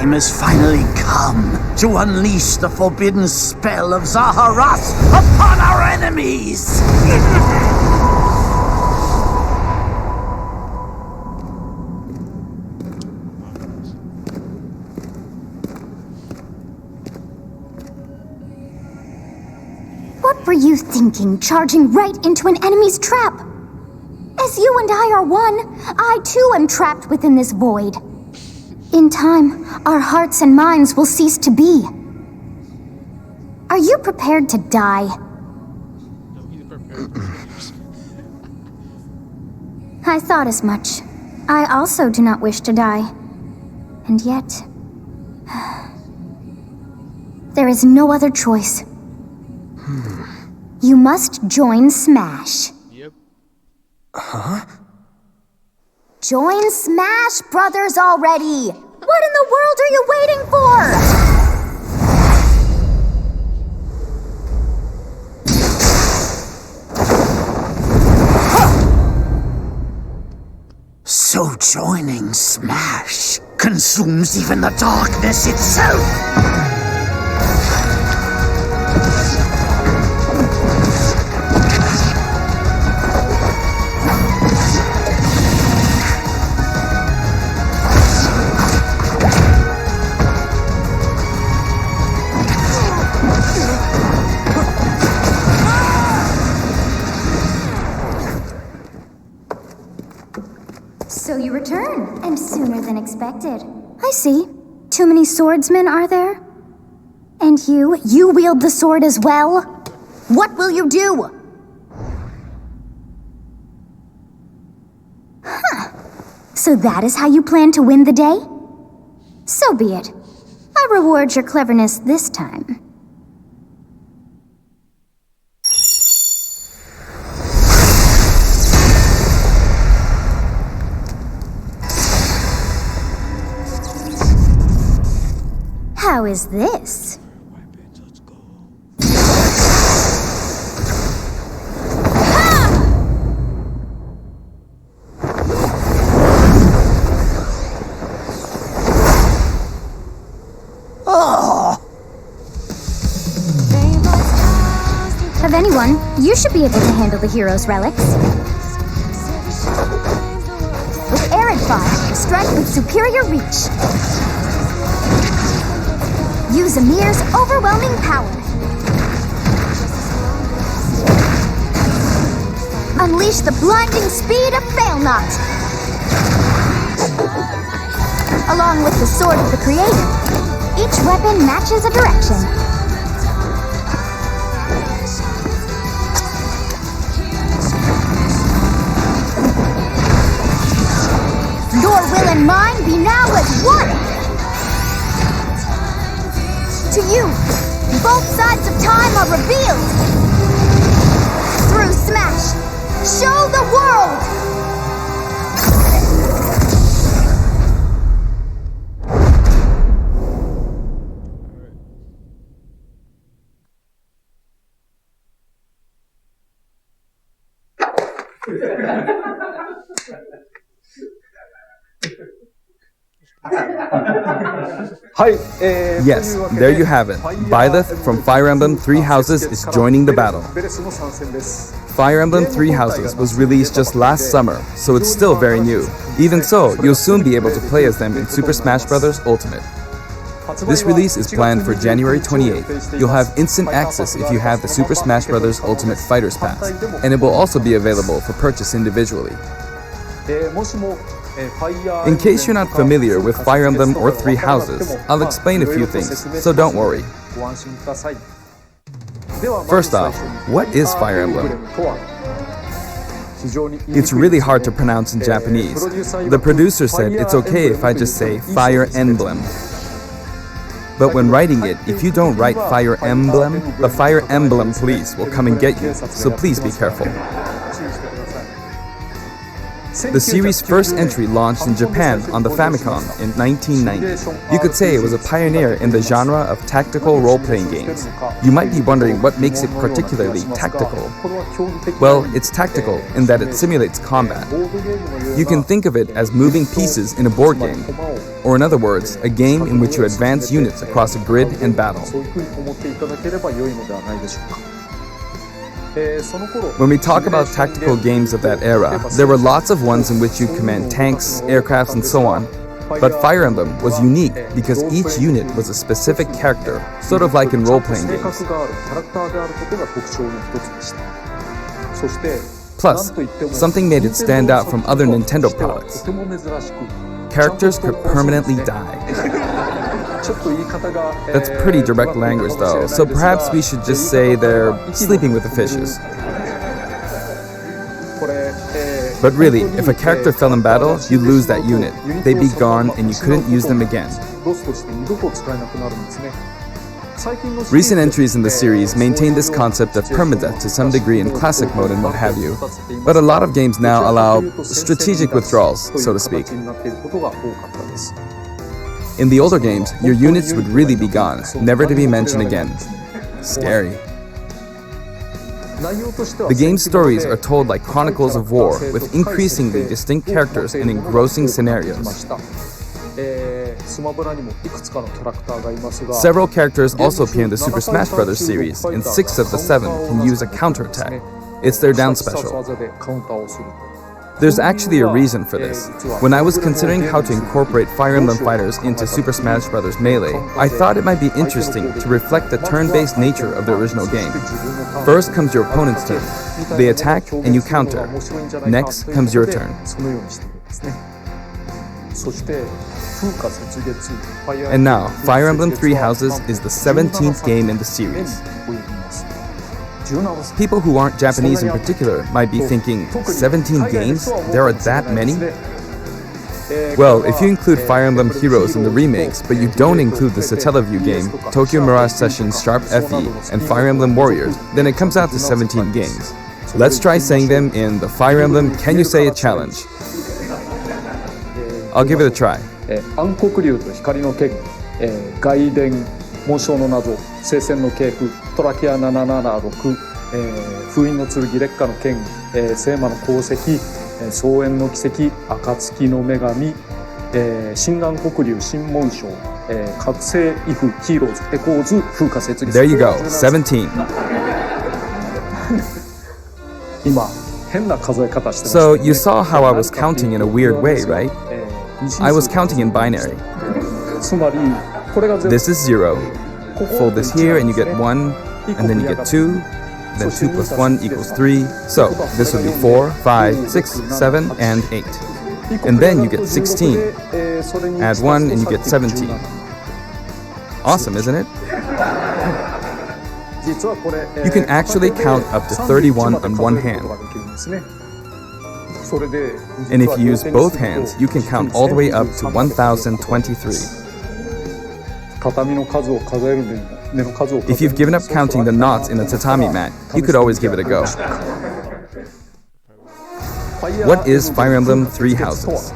time has finally come to unleash the forbidden spell of Zaharas upon our enemies! What were you thinking, charging right into an enemy's trap? As you and I are one, I too am trapped within this void. In time, our hearts and minds will cease to be. Are you prepared to die? I thought as much. I also do not wish to die. And yet... there is no other choice. You must join Smash. Yep. Huh? Join Smash Brothers already! What in the world are you waiting for? So joining Smash consumes even the darkness itself! So you return, and sooner than expected. I see. Too many swordsmen, are there? And you wield the sword as well? What will you do? Huh. So that is how you plan to win the day? So be it. I reward your cleverness this time. How is this? Of anyone, you should be able to handle the hero's relics. With Arid Fire, strike with superior reach. Use Amir's overwhelming power. Unleash the blinding speed of Failnaught. Along with the Sword of the Creator, each weapon matches a direction. Your will and mine be now as one! To you, both sides of time are revealed! Through Smash, show the world! Yes, there you have it. Byleth from Fire Emblem Three Houses is joining the battle. Fire Emblem Three Houses was released just last summer, so it's still very new. Even so, you'll soon be able to play as them in Super Smash Bros. Ultimate. This release is planned for January 28th. You'll have instant access if you have the Super Smash Bros. Ultimate Fighters Pass, and it will also be available for purchase individually. In case you're not familiar with Fire Emblem or Three Houses, I'll explain a few things, so don't worry. First off, what is Fire Emblem? It's really hard to pronounce in Japanese. The producer said it's okay if I just say Fire Emblem. But when writing it, if you don't write Fire Emblem, the Fire Emblem police will come and get you, so please be careful. The series' first entry launched in Japan on the Famicom in 1990. You could say it was a pioneer in the genre of tactical role-playing games. You might be wondering what makes it particularly tactical. Well, it's tactical in that it simulates combat. You can think of it as moving pieces in a board game, or in other words, a game in which you advance units across a grid and battle. When we talk about tactical games of that era, there were lots of ones in which you command tanks, aircrafts, and so on. But Fire Emblem was unique because each unit was a specific character, sort of like in role-playing games. Plus, something made it stand out from other Nintendo products. Characters could permanently die. That's pretty direct language though, so perhaps we should just say they're sleeping with the fishes. But really, if a character fell in battle, you'd lose that unit. They'd be gone and you couldn't use them again. Recent entries in the series maintain this concept of permadeath to some degree in classic mode and what have you, but a lot of games now allow strategic withdrawals, so to speak. In the older games, your units would really be gone, never to be mentioned again. Scary. The game's stories are told like chronicles of war, with increasingly distinct characters and engrossing scenarios. Several characters also appear in the Super Smash Bros. Series, and 6 of the 7 can use a counterattack. It's their down special. There's actually a reason for this. When I was considering how to incorporate Fire Emblem fighters into Super Smash Bros. Melee, I thought it might be interesting to reflect the turn-based nature of the original game. First comes your opponent's turn. They attack and you counter. Next comes your turn. And now, Fire Emblem Three Houses is the 17th game in the series. People who aren't Japanese in particular might be thinking, 17 games? There are that many? Well, if you include Fire Emblem Heroes in the remakes, but you don't include the Satellaview game, Tokyo Mirage Sessions Sharp FE, and Fire Emblem Warriors, then it comes out to 17 games. Let's try saying them in the Fire Emblem Can You Say It challenge. I'll give it a try. 暗黒竜と光の剣、外伝紋章の謎、聖戦の系譜、トラキア776、封印の剣、烈火の剣、聖魔の功績、草原の奇跡、暁の女神、新暗黒竜新紋章、覚醒イフヒーローズエコーズ風化設立。 There you go, 17. 今変な数え方してます。 So you saw how I was counting in a weird way, right? I was counting in binary. つまりこれが This is 0. Fold this here and you get 1, and then you get 2, then 2 plus 1 equals 3. So this would be 4, 5, 6, 7, and 8. And then you get 16. Add 1 and you get 17. Awesome, isn't it? You can actually count up to 31 on one hand. And if you use both hands, you can count all the way up to 1023. If you've given up counting the knots in a tatami mat, you could always give it a go. What is Fire Emblem Three Houses?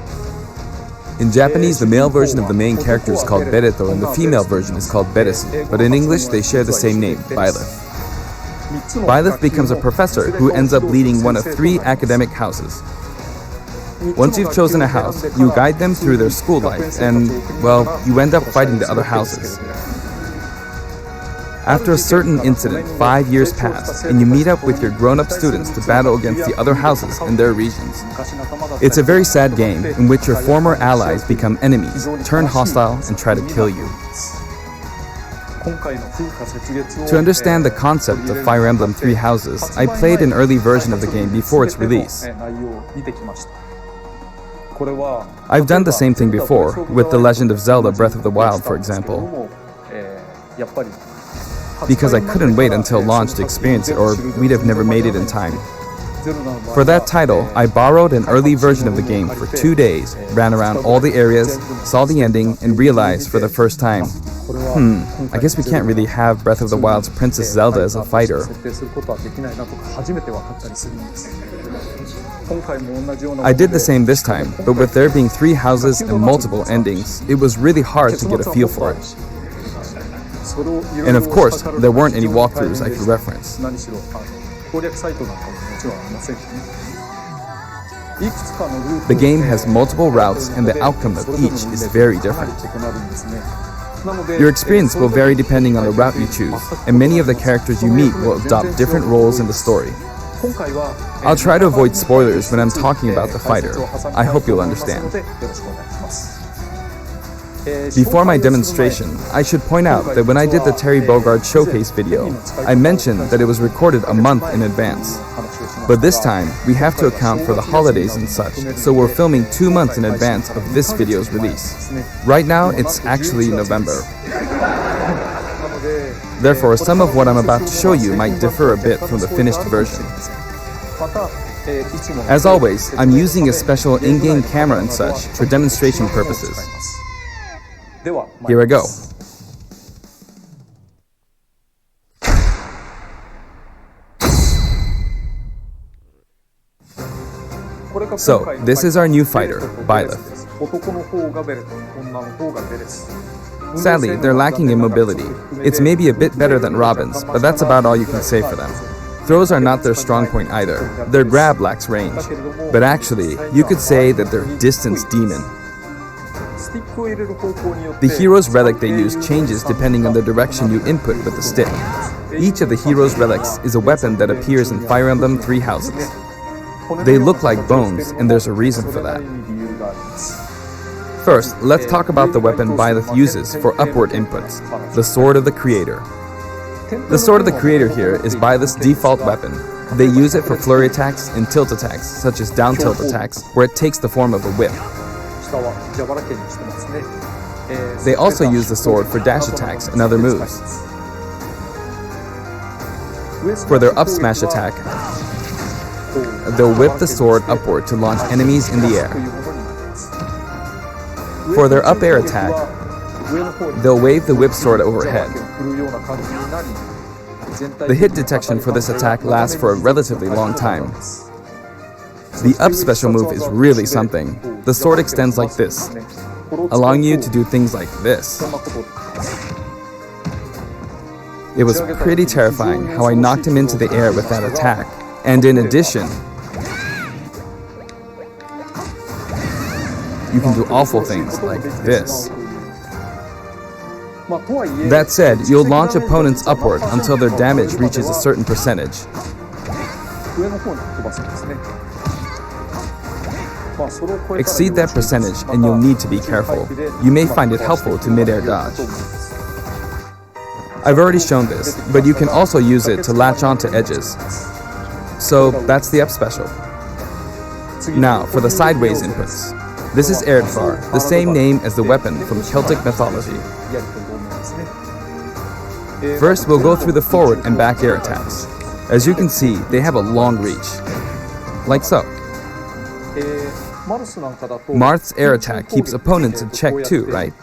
In Japanese, the male version of the main character is called Bereto and the female version is called Beresu, but in English they share the same name, Byleth. Byleth becomes a professor who ends up leading one of 3 academic houses. Once you've chosen a house, you guide them through their school life and, well, you end up fighting the other houses. After a certain incident, 5 years pass, and you meet up with your grown-up students to battle against the other houses in their regions. It's a very sad game in which your former allies become enemies, turn hostile, and try to kill you. To understand the concept of Fire Emblem Three Houses, I played an early version of the game before its release. I've done the same thing before, with The Legend of Zelda Breath of the Wild, for example. Because I couldn't wait until launch to experience it, or we'd have never made it in time. For that title, I borrowed an early version of the game for 2 days, ran around all the areas, saw the ending, and realized for the first time, I guess we can't really have Breath of the Wild's Princess Zelda as a fighter. I did the same this time, but with there being 3 houses and multiple endings, it was really hard to get a feel for it. And of course, there weren't any walkthroughs I could reference. The game has multiple routes and the outcome of each is very different. Your experience will vary depending on the route you choose, and many of the characters you meet will adopt different roles in the story. I'll try to avoid spoilers when I'm talking about the fighter. I hope you'll understand. Before my demonstration, I should point out that when I did the Terry Bogard showcase video, I mentioned that it was recorded a month in advance. But this time, we have to account for the holidays and such, so we're filming 2 months in advance of this video's release. Right now, it's actually November. Therefore, some of what I'm about to show you might differ a bit from the finished version. As always, I'm using a special in-game camera and such for demonstration purposes. Here I go. So, this is our new fighter, Byleth. Sadly, they're lacking in mobility. It's maybe a bit better than Robin's, but that's about all you can say for them. Throws are not their strong point either. Their grab lacks range. But actually, you could say that they're distance demon. The hero's relic they use changes depending on the direction you input with the stick. Each of the hero's relics is a weapon that appears in Fire Emblem 3 houses. They look like bones, and there's a reason for that. First, let's talk about the weapon Byleth uses for upward inputs, the Sword of the Creator. The Sword of the Creator here is Byleth's default weapon. They use it for flurry attacks and tilt attacks, such as down tilt attacks, where it takes the form of a whip. They also use the sword for dash attacks and other moves. For their up smash attack, they'll whip the sword upward to launch enemies in the air. For their up air attack, they'll wave the whip sword overhead. The hit detection for this attack lasts for a relatively long time. The up special move is really something. The sword extends like this, allowing you to do things like this. It was pretty terrifying how I knocked him into the air with that attack. And in addition, you can do awful things like this. That said, you'll launch opponents upward until their damage reaches a certain percentage. Exceed that percentage and you'll need to be careful. You may find it helpful to mid-air dodge. I've already shown this, but you can also use it to latch onto edges. So that's the up special. Now for the sideways inputs. This is Erdvar, the same name as the weapon from Celtic mythology. First, we'll go through the forward and back air attacks. As you can see, they have a long reach. Like so. Marth's air attack keeps opponents in check too, right?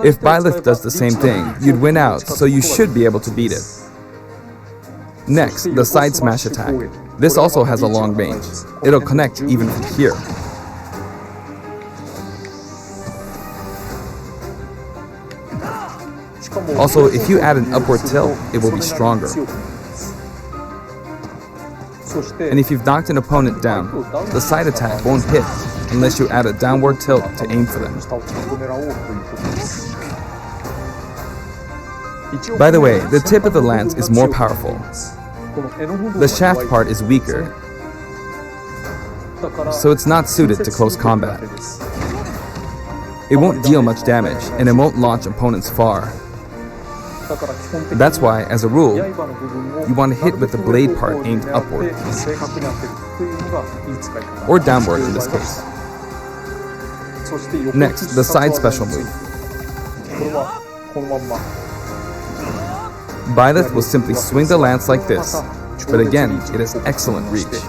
If Byleth does the same thing, you'd win out, so you should be able to beat it. Next, the side smash attack. This also has a long range. It'll connect even from here. Also, if you add an upward tilt, it will be stronger. And if you've knocked an opponent down, the side attack won't hit unless you add a downward tilt to aim for them. By the way, the tip of the lance is more powerful. The shaft part is weaker, so it's not suited to close combat. It won't deal much damage, and it won't launch opponents far. That's why, as a rule, you want to hit with the blade part aimed upward, or downward in this case. Next, the side special move. Byleth will simply swing the lance like this, but again, it has excellent reach.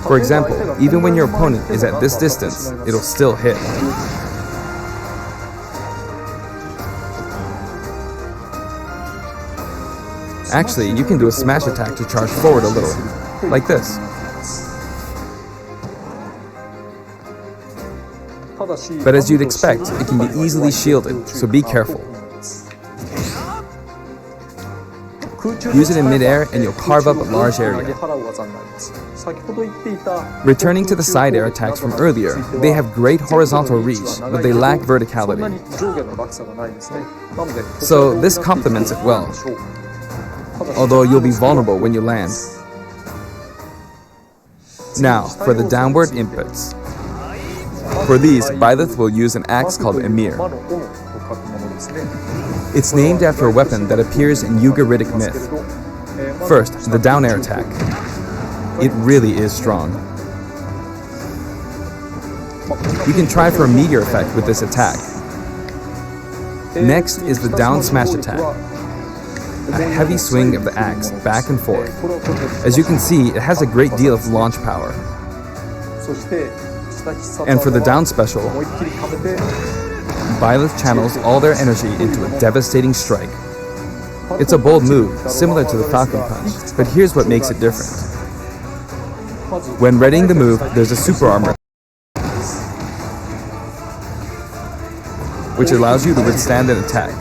For example, even when your opponent is at this distance, it'll still hit. Actually, you can do a smash attack to charge forward a little, like this. But as you'd expect, it can be easily shielded, so be careful. Use it in midair and you'll carve up a large area. Returning to the side air attacks from earlier, they have great horizontal reach, but they lack verticality. So this complements it well, although you'll be vulnerable when you land. Now, for the downward inputs. For these, Byleth will use an axe called Emir. It's named after a weapon that appears in Ugaritic myth. First, the down air attack. It really is strong. You can try for a meteor effect with this attack. Next is the down smash attack. A heavy swing of the axe back and forth. As you can see, it has a great deal of launch power. And for the down special, Byleth channels all their energy into a devastating strike. It's a bold move, similar to the Falcon Punch, but here's what makes it different. When readying the move, there's a super armor, which allows you to withstand an attack.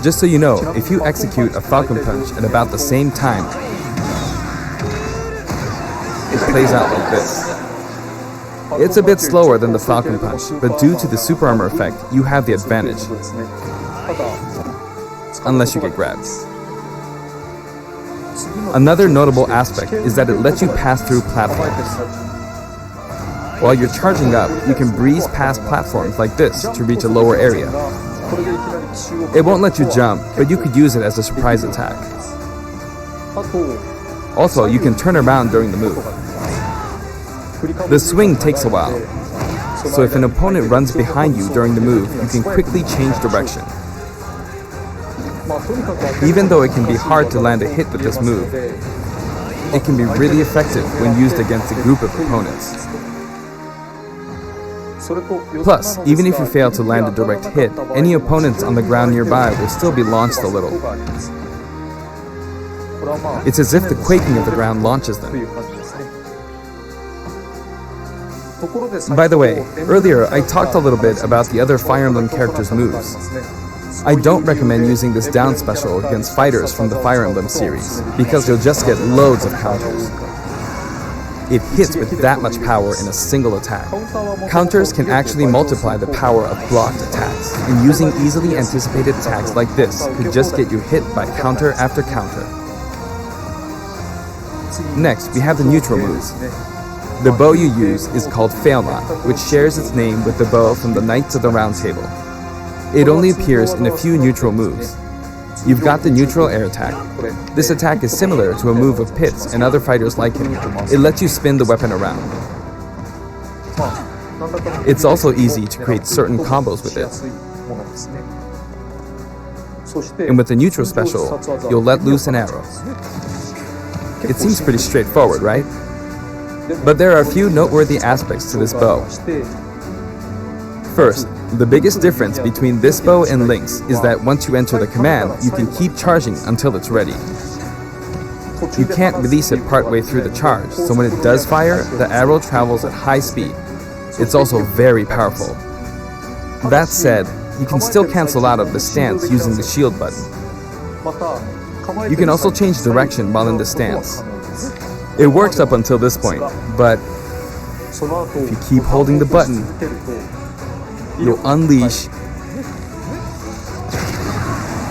Just so you know, if you execute a Falcon Punch at about the same time, it plays out like this. It's a bit slower than the Falcon Punch, but due to the super armor effect, you have the advantage. Unless you get grabbed. Another notable aspect is that it lets you pass through platforms. While you're charging up, you can breeze past platforms like this to reach a lower area. It won't let you jump, but you could use it as a surprise attack. Also, you can turn around during the move. The swing takes a while, so if an opponent runs behind you during the move, you can quickly change direction. Even though it can be hard to land a hit with this move, it can be really effective when used against a group of opponents. Plus, even if you fail to land a direct hit, any opponents on the ground nearby will still be launched a little. It's as if the quaking of the ground launches them. By the way, earlier I talked a little bit about the other Fire Emblem characters' moves. I don't recommend using this down special against fighters from the Fire Emblem series, because you'll just get loads of counters. It hits with that much power in a single attack. Counters can actually multiply the power of blocked attacks, and using easily anticipated attacks like this could just get you hit by counter after counter. Next, we have the neutral moves. The bow you use is called Failnaught, which shares its name with the bow from the Knights of the Round Table. It only appears in a few neutral moves. You've got the neutral air attack. This attack is similar to a move of Pit's and other fighters like him. It lets you spin the weapon around. It's also easy to create certain combos with it. And with the neutral special, you'll let loose an arrow. It seems pretty straightforward, right? But there are a few noteworthy aspects to this bow. First, the biggest difference between this bow and Link's is that once you enter the command, you can keep charging until it's ready. You can't release it partway through the charge, so when it does fire, the arrow travels at high speed. It's also very powerful. That said, you can still cancel out of the stance using the shield button. You can also change direction while in the stance. It works up until this point, but if you keep holding the button, you'll unleash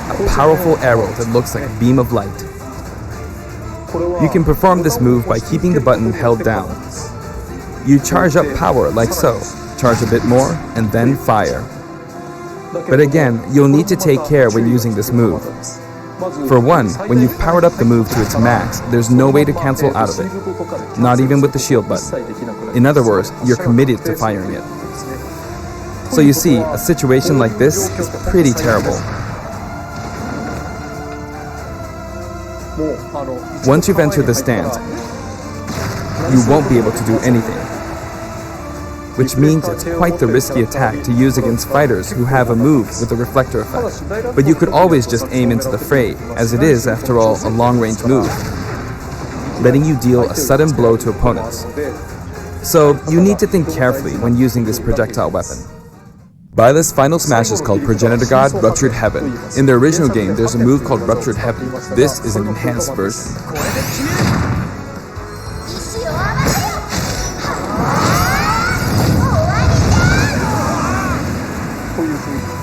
a powerful arrow that looks like a beam of light. You can perform this move by keeping the button held down. You charge up power like so, charge a bit more, and then fire. But again, you'll need to take care when using this move. For one, when you've powered up the move to its max, there's no way to cancel out of it, not even with the shield button. In other words, you're committed to firing it. So you see, a situation like this is pretty terrible. Once you've entered the stance, you won't be able to do anything. which means it's quite the risky attack to use against fighters who have a move with a reflector effect. But you could always just aim into the fray, as it is, after all, a long-range move, letting you deal a sudden blow to opponents. So, you need to think carefully when using this projectile weapon. Byleth's final smash is called Progenitor God Ruptured Heaven. In the original game, there's a move called Ruptured Heaven. This is an enhanced version.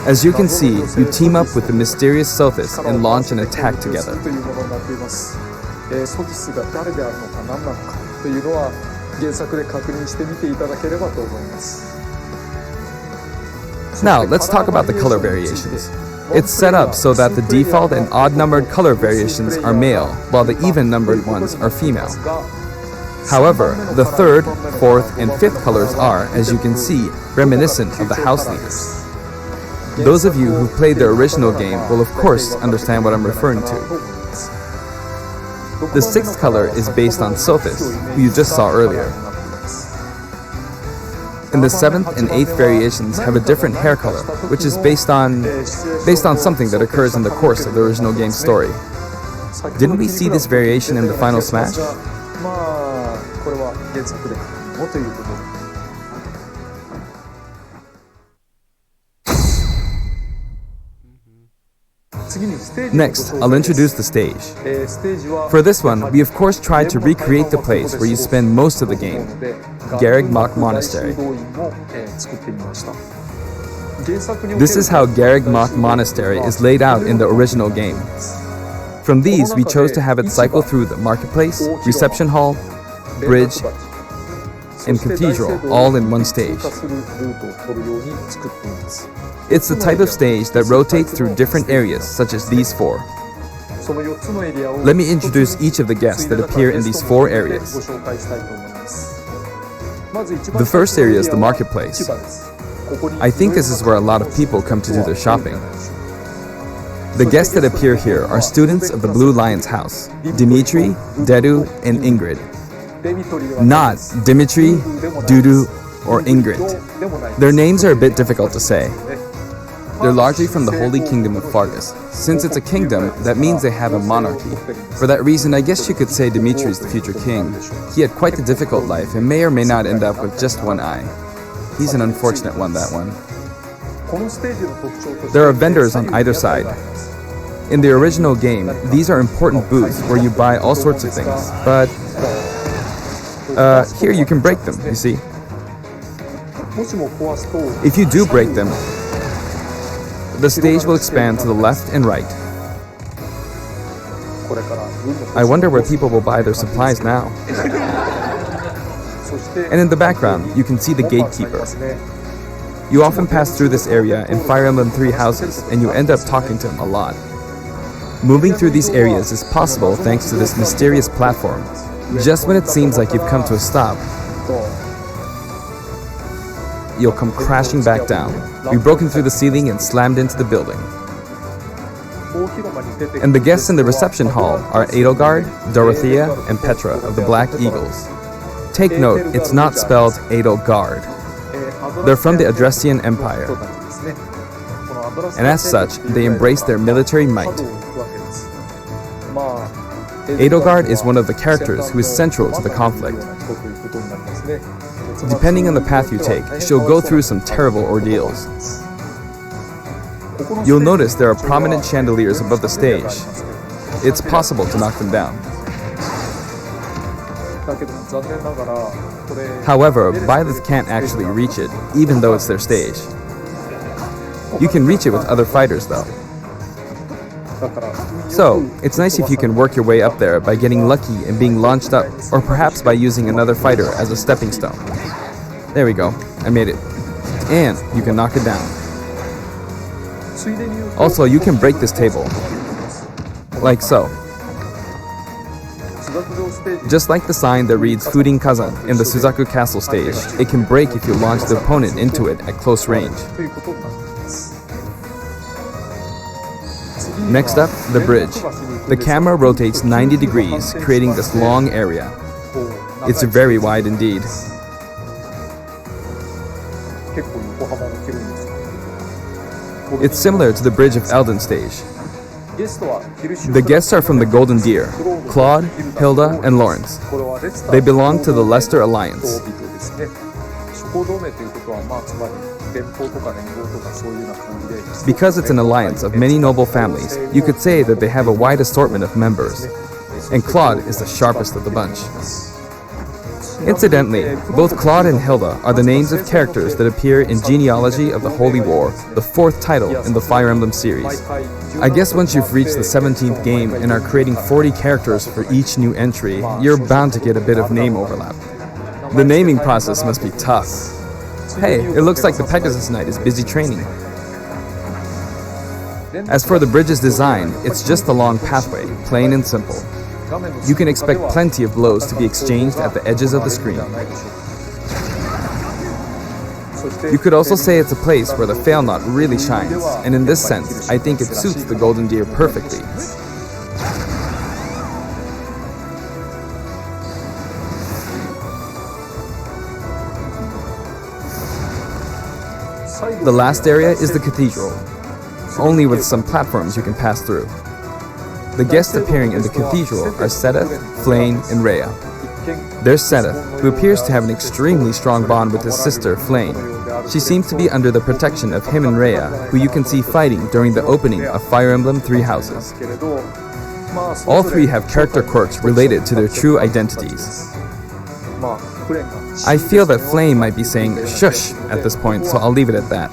As you can see, you team up with the mysterious Sothis and launch an attack together. Now, let's talk about the color variations. It's set up so that the default and odd-numbered color variations are male, while the even-numbered ones are female. However, the third, fourth, and fifth colors are, as you can see, reminiscent of the house leaders. Those of you who played the original game will of course understand what I'm referring to. The sixth color is based on Sothis, who you just saw earlier. And the seventh and eighth variations have a different hair color, which is based on something that occurs in the course of the original game's story. Didn't we see this variation in the final smash? Next, I'll introduce the stage. For this one, we of course tried to recreate the place where you spend most of the game, Garreg Mach Monastery. This is how Garreg Mach Monastery is laid out in the original game. From these, we chose to have it cycle through the marketplace, reception hall, bridge, and cathedral all in one stage. It's the type of stage that rotates through different areas, such as these four. Let me introduce each of the guests that appear in these four areas. The first area is the marketplace. I think this is where a lot of people come to do their shopping. The guests that appear here are students of the Blue Lion's house, Dimitri, Dedu, and Ingrid. Not Dimitri, Dudu, or Ingrid. Their names are a bit difficult to say. They're largely from the Holy Kingdom of Fargus. Since it's a kingdom, that means they have a monarchy. For that reason, I guess you could say Dimitri is the future king. He had quite a difficult life and may or may not end up with just one eye. He's an unfortunate one, that one. There are vendors on either side. In the original game, these are important booths where you buy all sorts of things, but here you can break them, you see. If you do break them, the stage will expand to the left and right. I wonder where people will buy their supplies now. And in the background, you can see the gatekeeper. You often pass through this area in Fire Emblem 3 houses, and you end up talking to him a lot. Moving through these areas is possible thanks to this mysterious platform. Just when it seems like you've come to a stop, you'll come crashing back down. We've broken through the ceiling and slammed into the building. And the guests in the reception hall are Edelgard, Dorothea, and Petra of the Black Eagles. Take note, it's not spelled Edelgard. They're from the Adrestian Empire. And as such, they embrace their military might. Edelgard is one of the characters who is central to the conflict. Depending on the path you take, she'll go through some terrible ordeals. You'll notice there are prominent chandeliers above the stage. It's possible to knock them down. However, Byleth can't actually reach it, even though it's their stage. You can reach it with other fighters, though. So, it's nice if you can work your way up there by getting lucky and being launched up, or perhaps by using another fighter as a stepping stone. There we go, I made it. And you can knock it down. Also, you can break this table. Like so. Just like the sign that reads Furin Kazan in the Suzaku Castle stage, it can break if you launch the opponent into it at close range. Next up, the bridge. The camera rotates 90 degrees, creating this long area. It's very wide indeed. 結構横幅も広いんですよ。 It's similar to the Bridge of Elden stage. ゲストはヒルシュ The guests are from the Golden Deer, Claude, Hilda, and Lawrence. これはレスター They belong to the Leicester Alliance. 人々ですね。諸行同盟ということはまあつまり連邦とか連合とかそういうような感じで Because it's an alliance of many noble families, you could say that they have a wide assortment of members. And Claude is the sharpest of the bunch. Incidentally, both Claude and Hilda are the names of characters that appear in Genealogy of the Holy War, the 4th title in the Fire Emblem series. I guess once you've reached the 17th game and are creating 40 characters for each new entry, you're bound to get a bit of name overlap. The naming process must be tough. Hey, it looks like the Pegasus Knight is busy training. As for the bridge's design, it's just a long pathway, plain and simple. You can expect plenty of blows to be exchanged at the edges of the screen. You could also say it's a place where the fail knot really shines, and in this sense, I think it suits the Golden Deer perfectly. The last area is the cathedral, only with some platforms you can pass through. The guests appearing in the cathedral are Sedith, Flayn, and Rhea. There's Sedith, who appears to have an extremely strong bond with his sister, Flayn. She seems to be under the protection of him and Rhea, who you can see fighting during the opening of Fire Emblem Three Houses. All three have character quirks related to their true identities. I feel that Flayn might be saying shush at this point, so I'll leave it at that.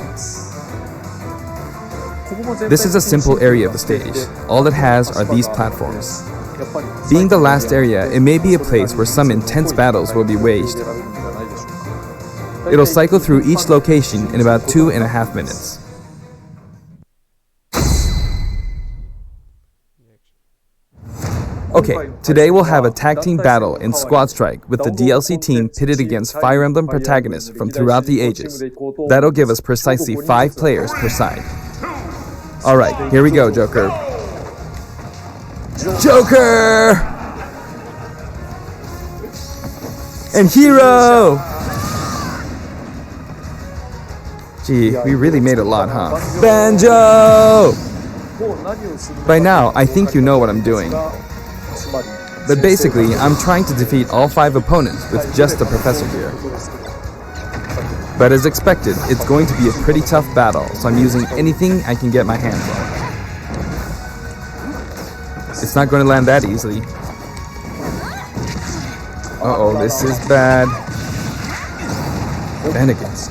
This is a simple area of the stage. All it has are these platforms. Being the last area, it may be a place where some intense battles will be waged. It'll cycle through each location in about 2.5 minutes. Okay, today we'll have a tag team battle in Squad Strike with the DLC team pitted against Fire Emblem protagonists from throughout the ages. That'll give us precisely 5 players per side. Alright, here we go, Joker. Joker! And Hero! Gee, we really made a lot, huh? Banjo! By now, I think you know what I'm doing. But basically, I'm trying to defeat all 5 opponents with just the Professor here. But as expected, it's going to be a pretty tough battle, so I'm using anything I can get my hands on. It's not going to land that easily. Uh-oh, this is bad. Bennigan's.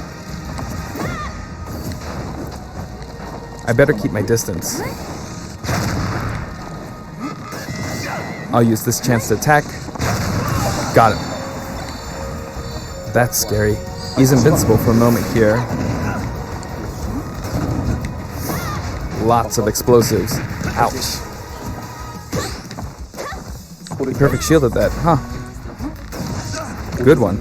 I better keep my distance. I'll use this chance to attack. Got him. That's scary. He's invincible for a moment here. Lots of explosives. Ouch. He perfect shielded that, huh? Good one.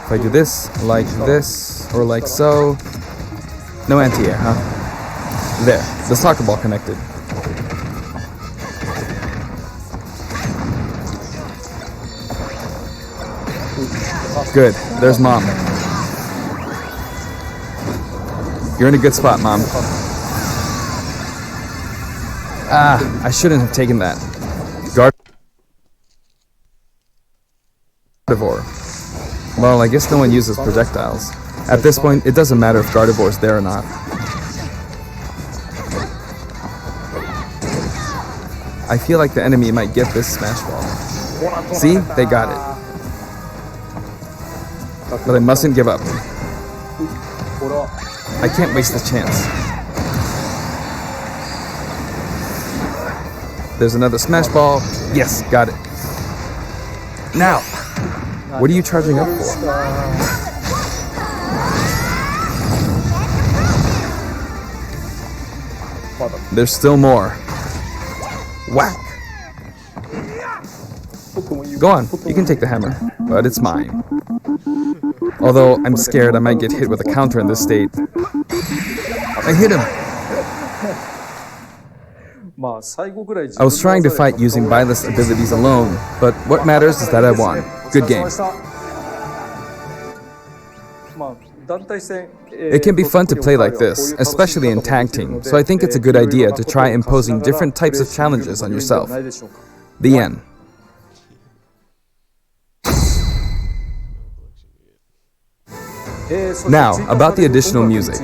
If I do this, or like so. No anti-air, huh? There, the soccer ball connected. Good, there's Mom. You're in a good spot, Mom. Ah, I shouldn't have taken that. Gardevoir. Well, I guess no one uses projectiles. At this point, it doesn't matter if Gardevoir's there or not. I feel like the enemy might get this Smash Ball. See? They got it. But I mustn't give up. I can't waste this chance. There's another Smash Ball. Yes, got it. Now! What are you charging up for? There's still more. Whack! Go on, you can take the hammer, but it's mine. Although I'm scared I might get hit with a counter in this state. I hit him! I was trying to fight using Byleth's abilities alone, but what matters is that I won. Good game. It can be fun to play like this, especially in tag team, so I think it's a good idea to try imposing different types of challenges on yourself. The end. Now, about the additional music.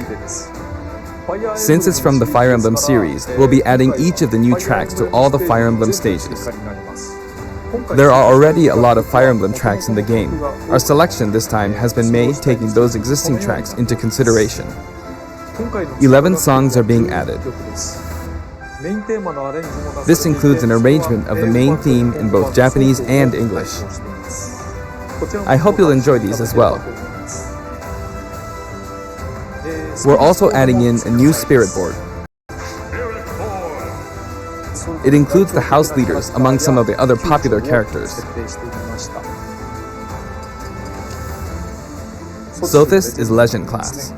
Since it's from the Fire Emblem series, we'll be adding each of the new tracks to all the Fire Emblem stages. There are already a lot of Fire Emblem tracks in the game. Our selection this time has been made taking those existing tracks into consideration. 11 songs are being added. This includes an arrangement of the main theme in both Japanese and English. I hope you'll enjoy these as well. We're also adding in a new spirit board. It includes the house leaders among some of the other popular characters. Sothis is Legend class.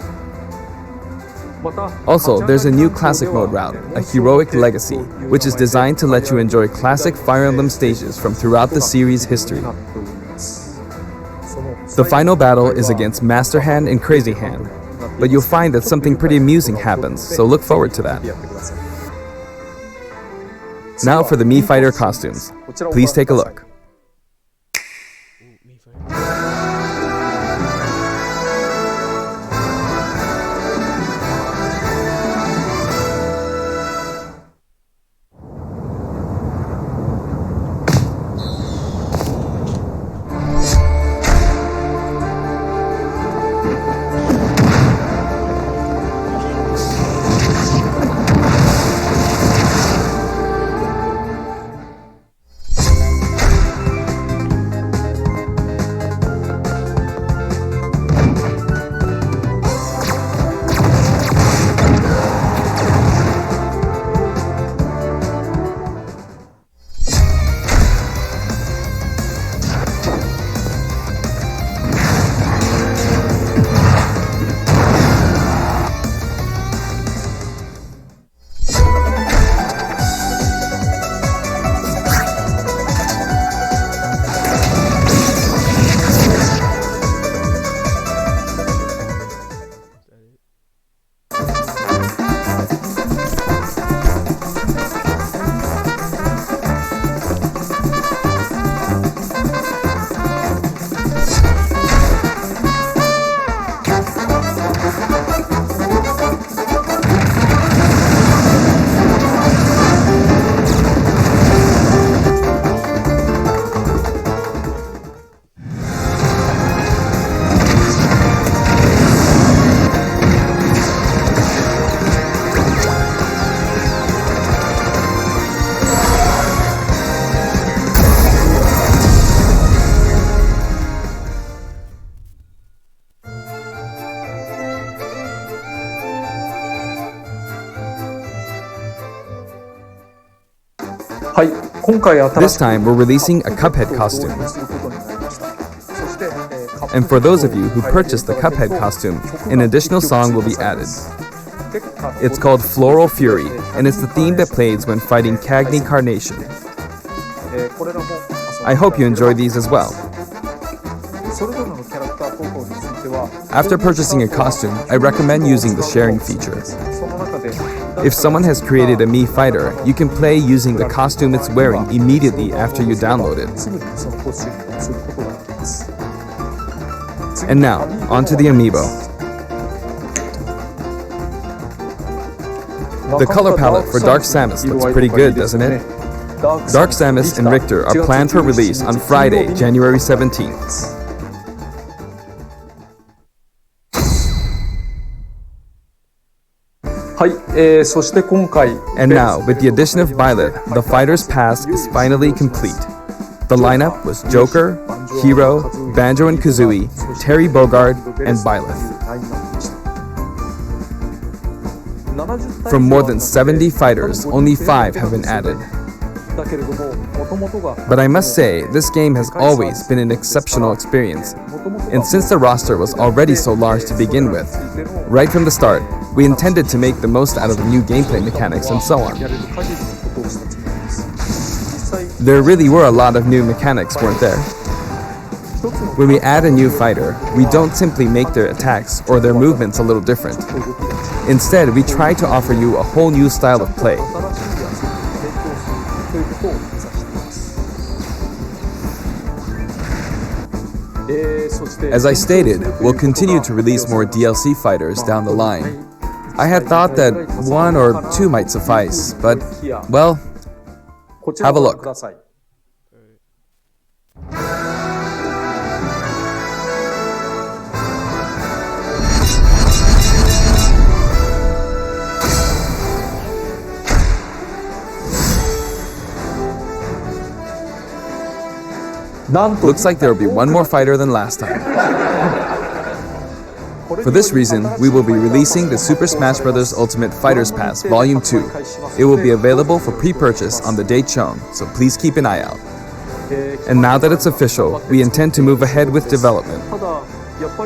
Also, there's a new classic mode route, a Heroic Legacy, which is designed to let you enjoy classic Fire Emblem stages from throughout the series' history. The final battle is against Master Hand and Crazy Hand, but you'll find that something pretty amusing happens, so look forward to that. Now for the Mii Fighter costumes. Please take a look. This time we're releasing a Cuphead costume. And for those of you who purchased the Cuphead costume, an additional song will be added. It's called Floral Fury, and it's the theme that plays when fighting Cagney Carnation. I hope you enjoy these as well. After purchasing a costume, I recommend using the sharing feature. If someone has created a Mii Fighter, you can play using the costume it's wearing immediately after you download it. And now, onto the amiibo. The color palette for Dark Samus looks pretty good, doesn't it? Dark Samus and Richter are planned for release on Friday, January 17th. And now, with the addition of Byleth, the Fighter's Pass is finally complete. The lineup was Joker, Hero, Banjo and Kazooie, Terry Bogard, and Byleth. From more than 70 fighters, only 5 have been added. But I must say, this game has always been an exceptional experience. And since the roster was already so large to begin with, right from the start, we intended to make the most out of the new gameplay mechanics and so on. There really were a lot of new mechanics, weren't there? When we add a new fighter, we don't simply make their attacks or their movements a little different. Instead, we try to offer you a whole new style of play. As I stated, we'll continue to release more DLC fighters down the line. I had thought that 1 or 2 might suffice, but, well, have a look. Looks like there will be one more fighter than last time. For this reason, we will be releasing the Super Smash Bros. Ultimate Fighters Pass Volume 2. It will be available for pre-purchase on the date shown, so please keep an eye out. And now that it's official, we intend to move ahead with development.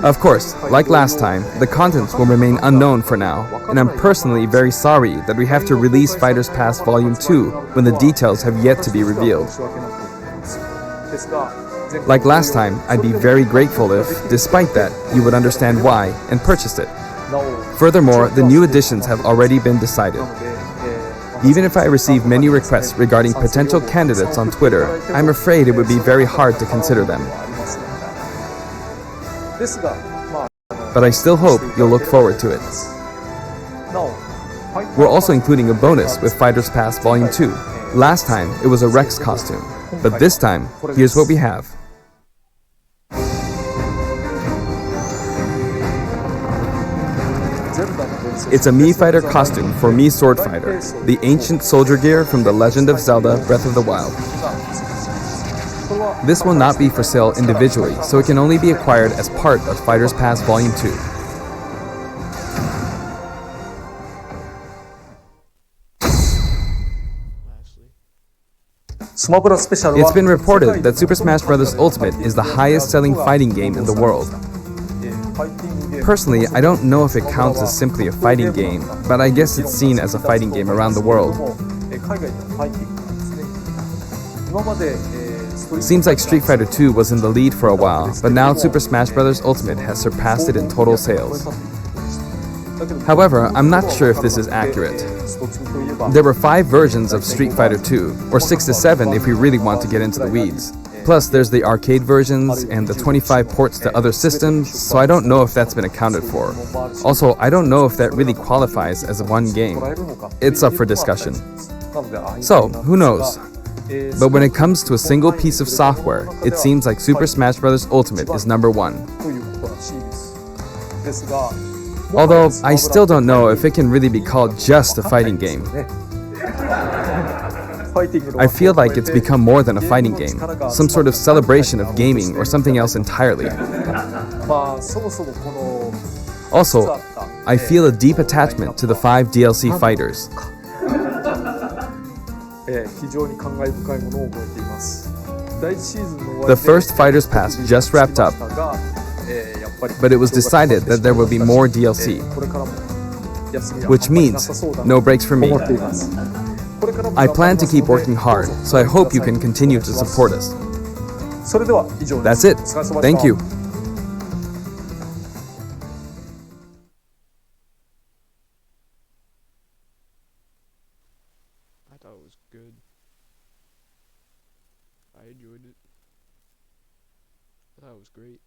Of course, like last time, the contents will remain unknown for now, and I'm personally very sorry that we have to release Fighters Pass Volume 2 when the details have yet to be revealed. Like last time, I'd be very grateful if, despite that, you would understand why and purchase it. Furthermore, the new additions have already been decided. Even if I receive many requests regarding potential candidates on Twitter, I'm afraid it would be very hard to consider them. But I still hope you'll look forward to it. We're also including a bonus with Fighters Pass Volume 2. Last time, it was a Rex costume, but this time, here's what we have. It's a Mii Fighter costume for Mii Sword Fighter, the ancient soldier gear from The Legend of Zelda Breath of the Wild. This will not be for sale individually, so it can only be acquired as part of Fighters Pass Volume 2. It's been reported that Super Smash Bros. Ultimate is the highest-selling fighting game in the world. Personally, I don't know if it counts as simply a fighting game, but I guess it's seen as a fighting game around the world. Seems like Street Fighter 2 was in the lead for a while, but now Super Smash Bros. Ultimate has surpassed it in total sales. However, I'm not sure if this is accurate. There were 5 versions of Street Fighter 2, or 6 to 7 if we really want to get into the weeds. Plus, there's the arcade versions and the 25 ports to other systems, so I don't know if that's been accounted for. Also, I don't know if that really qualifies as one game. It's up for discussion. So, who knows? But when it comes to a single piece of software, it seems like Super Smash Bros. Ultimate is number 1. Although, I still don't know if it can really be called just a fighting game. I feel like it's become more than a fighting game, some sort of celebration of gaming or something else entirely. Also, I feel a deep attachment to the 5 DLC fighters. The first Fighters Pass just wrapped up, but it was decided that there will be more DLC, which means no breaks for me. I plan to keep working hard, so I hope you can continue to support us. That's it. Thank you. I thought it was good. I enjoyed it. I thought it was great.